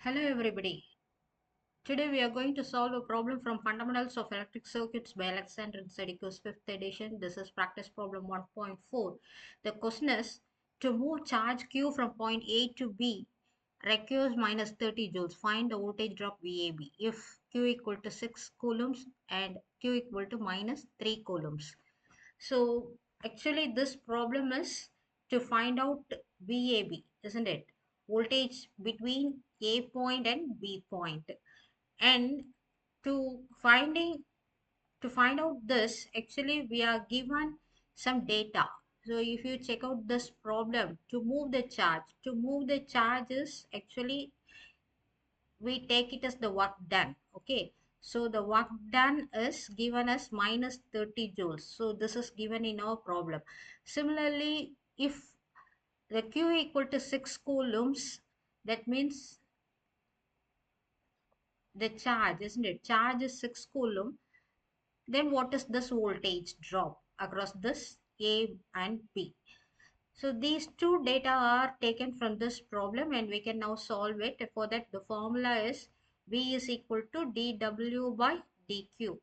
Hello everybody. Today we are going to solve a problem from Fundamentals of Electric Circuits by Alexander and Sadiku's 5th edition. This is practice problem 1.4. The question is to move charge Q from point A to B requires minus 30 joules. Find the voltage drop VAB if Q equal to 6 coulombs and Q equal to minus 3 coulombs. So actually this problem is to find out VAB, isn't it? Voltage between A point and B point. And to finding to find out this, actually we are given some data. So if you check out this problem, to move the charge is actually we take it as the work done. Okay, so the work done is given as minus 30 joules, so this is given in our problem. Similarly, if the q equal to 6 coulombs, that means the charge, isn't it, charge is 6 coulomb, then what is this voltage drop across this A and B? So these two data are taken from this problem and we can now solve it. For that, the formula is V is equal to dW by dQ.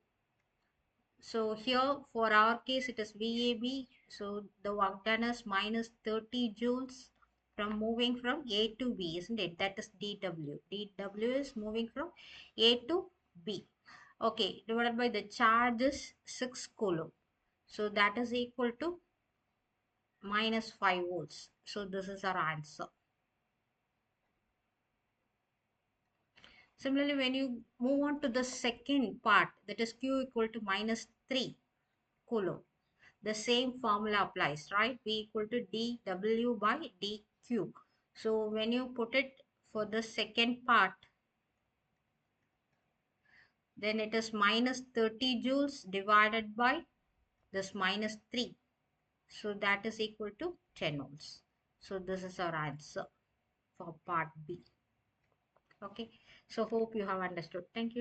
So here for our case it is VAB. So the work done is minus 30 joules from moving from A to B, isn't it? That is dW. dW is moving from A to B. Okay, divided by the charge is 6 coulomb. So that is equal to minus 5 volts. So this is our answer. Similarly, when you move on to the second part, that is Q equal to minus 3 coulomb, the same formula applies, right? V equal to dW by dQ. So when you put it for the second part, then it is minus 30 joules divided by this minus 3. So that is equal to 10 ohms. So this is our answer for part B. Okay. So hope you have understood. Thank you.